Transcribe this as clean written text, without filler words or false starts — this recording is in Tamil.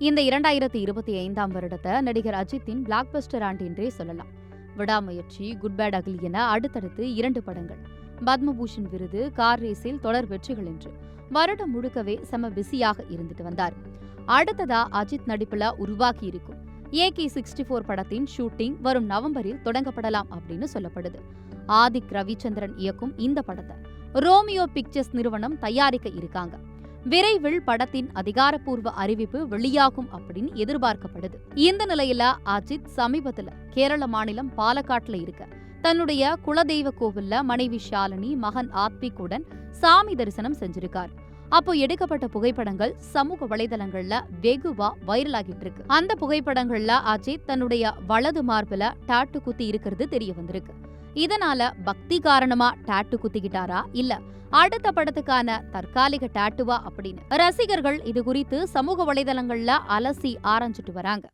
இந்த 2025ஆம் வருடத்தை நடிகர் அஜித்தின் பிளாக் பஸ்டர் ஆண்டு என்றே சொல்லலாம். விடாமுயற்சி, குட் பேட் அகிலி என அடுத்தடுத்து 2 படங்கள், பத்மபூஷன் விருது, கார் ரேஸில் தொடர் வெற்றிகள் என்று வருடம் முழுக்கவே செம பிஸியாக இருந்துட்டு வந்தார். அடுத்ததா அஜித் நடிப்புல உருவாக்கி இருக்கும் AK-64 படத்தின் ஷூட்டிங் வரும் நவம்பரில் தொடங்கப்படலாம் அப்படின்னு சொல்லப்படுது. ஆதிக் ரவிச்சந்திரன் இயக்கும் இந்த படத்தை ரோமியோ பிக்சர்ஸ் நிறுவனம் தயாரிக்க இருக்காங்க. விரைவில் படத்தின் அதிகாரப்பூர்வ அறிவிப்பு வெளியாகும் அப்படின்னு எதிர்பார்க்கப்படுது. இந்த நிலையில அஜித் சமீபத்துல கேரள மாநிலம் பாலக்காட்டுல இருக்க தன்னுடைய குலதெய்வ கோவில்ல மனைவி ஷாலினி, மகன் ஆத்விக்குடன் சாமி தரிசனம் செஞ்சிருக்கார். அப்போ எடுக்கப்பட்ட புகைப்படங்கள் சமூக வலைதளங்கள்ல வெகுவா வைரல் ஆகிட்டு இருக்கு. அந்த புகைப்படங்கள்ல அஜித் தன்னுடைய வலது மார்புல டாட்டு குத்தி இருக்கிறது தெரிய வந்திருக்கு. இதனால பக்தி காரணமா டாட்டு குத்திக்கிட்டாரா இல்ல அடுத்த படத்துக்கான தற்காலிக டாட்டுவா அப்படின்னு ரசிகர்கள் இது குறித்து சமூக வலைதளங்கள்ல அலசி ஆராய்ஞ்சிட்டு வராங்க.